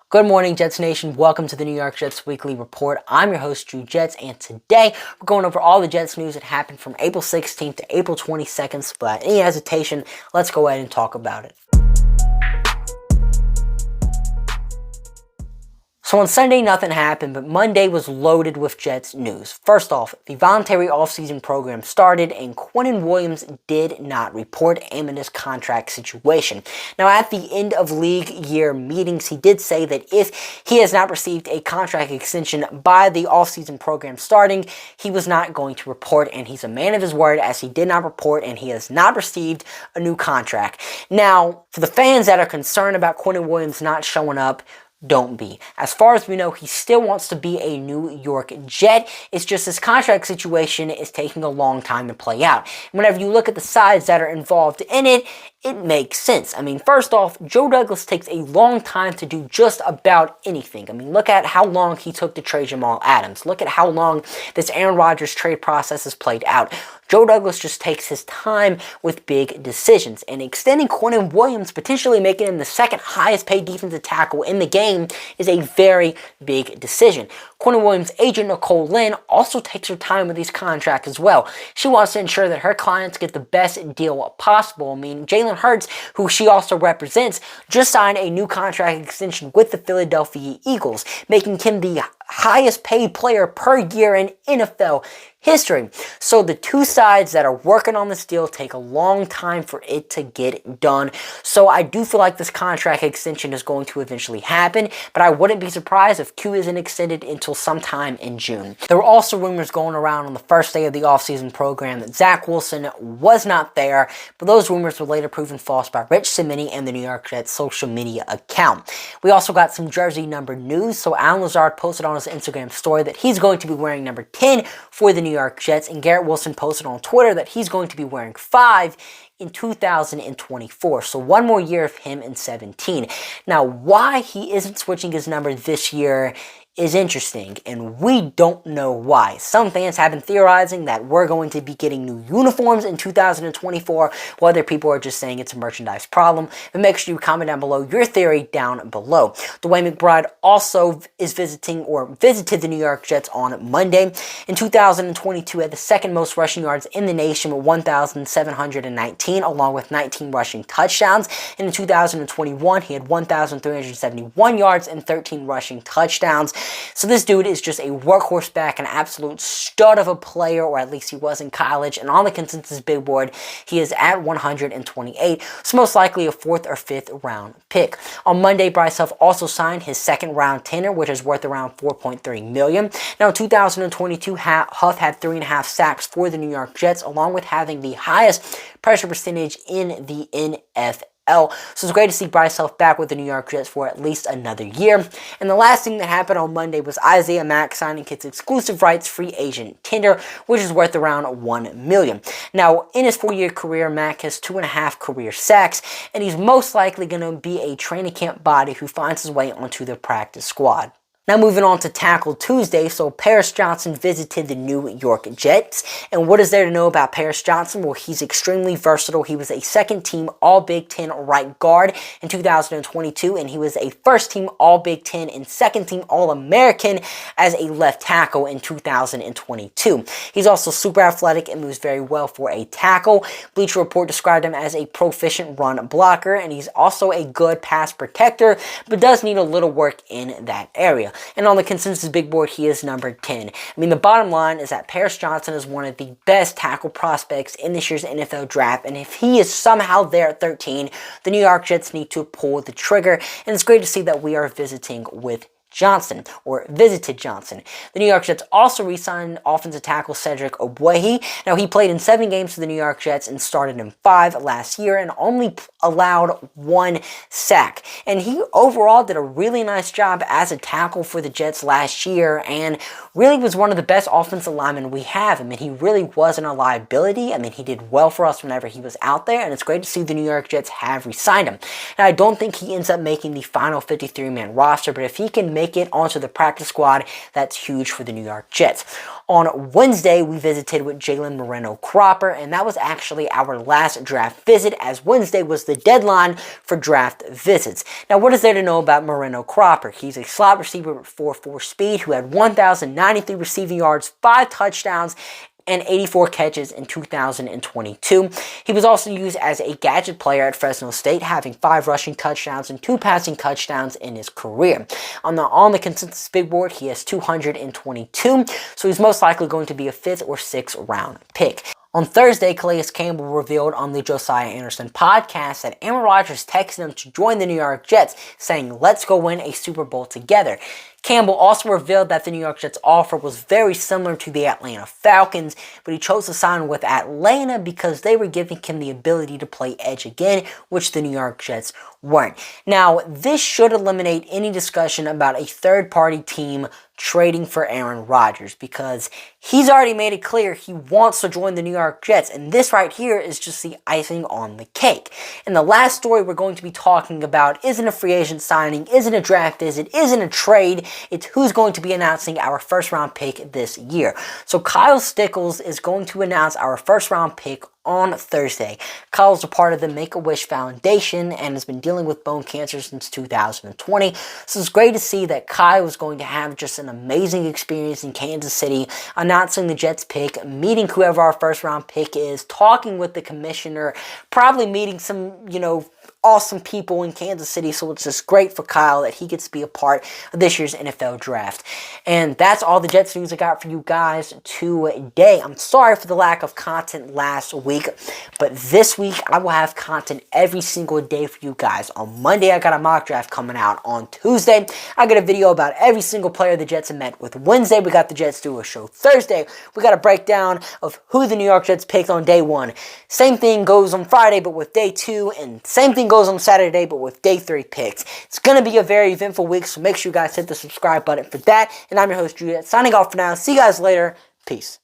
Good morning, Jets Nation. Welcome to the New York Jets Weekly Report. I'm your host, Drew Jets, and today we're going over all the Jets news that happened from April 16th to April 22nd. So without any hesitation, let's go ahead and talk about it. So on Sunday, nothing happened, but Monday was loaded with Jets news. First off, the voluntary offseason program started, and Quinnen Williams did not report amid his contract situation. Now, at the end of league year meetings, he did say that if he has not received a contract extension by the offseason program starting, he was not going to report, and he's a man of his word as he did not report, and he has not received a new contract. Now, for the fans that are concerned about Quinnen Williams not showing up, don't be. As far as we know, he still wants to be a New York Jet. It's just his contract situation is taking a long time to play out. Whenever you look at the sides that are involved in it, it makes sense. I mean, first off, Joe Douglas takes a long time to do just about anything. I mean, look at how long he took to trade Jamal Adams. Look at how long this Aaron Rodgers trade process has played out. Joe Douglas just takes his time with big decisions, and extending Quinnen Williams, potentially making him the second highest paid defensive tackle in the game, is a very big decision. Quinnen Williams' agent, Nicole Lynn, also takes her time with these contracts as well. She wants to ensure that her clients get the best deal possible. I mean, Jalen Hurts, who she also represents, just signed a new contract extension with the Philadelphia Eagles, making him the highest paid player per year in NFL history. So the two sides that are working on this deal take a long time for it to get done. So I do feel like this contract extension is going to eventually happen, but I wouldn't be surprised if Q isn't extended until sometime in June. There were also rumors going around on the first day of the offseason program that Zach Wilson was not there, but those rumors were later proven false by Rich Cimini and the New York Jets social media account. We also got some jersey number news. So Allen Lazard posted on his Instagram story that he's going to be wearing number 10 for the New York Jets, and Garrett Wilson posted on Twitter that he's going to be wearing 5 in 2024. So one more year of him in 17. Now, why he isn't switching his number this year is interesting, and we don't know why. Some fans have been theorizing that we're going to be getting new uniforms in 2024, while other people are just saying it's a merchandise problem. But make sure you comment down below your theory down below. Dwayne McBride also is visited the New York Jets on Monday. In 2022, had the second most rushing yards in the nation with 1,719, along with 19 rushing touchdowns. And in 2021, he had 1,371 yards and 13 rushing touchdowns. So this dude is just a workhorse back, an absolute stud of a player, or at least he was in college. And on the consensus big board, he is at 128, so most likely a 4th or 5th round pick. On Monday, Bryce Huff also signed his second round tenor, which is worth around $4.3 million. Now, in 2022, Huff had 3.5 sacks for the New York Jets, along with having the highest pressure percentage in the NFL. So it's great to see Bryce Huff back with the New York Jets for at least another year. And the last thing that happened on Monday was Isaiah Mack signing his exclusive rights free agent tender, which is worth around $1 million. Now, in his 4-year career, Mack has 2.5 career sacks, and he's most likely going to be a training camp body who finds his way onto the practice squad. Now moving on to Tackle Tuesday, so Paris Johnson visited the New York Jets. And what is there to know about Paris Johnson? Well, he's extremely versatile. He was a second-team All-Big Ten right guard in 2022, and he was a first-team All-Big Ten and second-team All-American as a left tackle in 2022. He's also super athletic and moves very well for a tackle. Bleacher Report described him as a proficient run blocker, and he's also a good pass protector, but does need a little work in that area. And on the consensus big board, he is number 10. I mean, the bottom line is that Paris Johnson is one of the best tackle prospects in this year's NFL draft. And if he is somehow there at 13, the New York Jets need to pull the trigger. And it's great to see that we are visited Johnson. The New York Jets also re-signed offensive tackle Cedric Ogbuehi. Now, he played in 7 games for the New York Jets and started in 5 last year and only allowed 1 sack. And he overall did a really nice job as a tackle for the Jets last year and really was one of the best offensive linemen we have. I mean, he really wasn't a liability. I mean, he did well for us whenever he was out there, and it's great to see the New York Jets have re-signed him. Now, I don't think he ends up making the final 53-man roster, but if he can make it onto the practice squad. That's huge for the New York Jets. On Wednesday, we visited with Jalen Moreno-Cropper, and that was actually our last draft visit, as Wednesday was the deadline for draft visits. Now, what is there to know about Moreno-Cropper? He's a slot receiver with 4.4 speed who had 1,093 receiving yards, 5 touchdowns, and 84 catches in 2022. He was also used as a gadget player at Fresno State, having 5 rushing touchdowns and 2 passing touchdowns in his career. On the consensus big board, he has 222, so he's most likely going to be a 5th or 6th round pick. On Thursday, Calais Campbell revealed on the Josiah Anderson podcast that Aaron Rodgers texted him to join the New York Jets, saying, "Let's go win a Super Bowl together." Campbell also revealed that the New York Jets' offer was very similar to the Atlanta Falcons, but he chose to sign with Atlanta because they were giving him the ability to play edge again, which the New York Jets weren't. Now, this should eliminate any discussion about a third-party team trading for Aaron Rodgers, because he's already made it clear he wants to join the New York Jets, and this right here is just the icing on the cake. And the last story we're going to be talking about isn't a free agent signing, isn't a draft visit, isn't a trade. It's who's going to be announcing our first round pick this year. So Kyle Stickles is going to announce our first round pick on Thursday. Kyle's a part of the Make-A-Wish Foundation and has been dealing with bone cancer since 2020. So it's great to see that Kyle is going to have just an amazing experience in Kansas City, announcing the Jets pick, meeting whoever our first round pick is, talking with the commissioner, probably meeting some, awesome people in Kansas City. So it's just great for Kyle that he gets to be a part of this year's NFL draft. And that's all the Jets news I got for you guys today. I'm sorry for the lack of content last week, but this week I will have content every single day for you guys. On Monday, I got a mock draft coming out. On Tuesday, I got a video about every single player the Jets have met with. Wednesday, we got the Jets do a show. Thursday, we got a breakdown of who the New York Jets picked on day 1. Same thing goes on Friday, but with day 2, and same thing goes on Saturday, but with day 3 picks. It's going to be a very eventful week, so make sure you guys hit the subscribe button for that. And I'm your host, Juliet, signing off for now. See you guys later. Peace.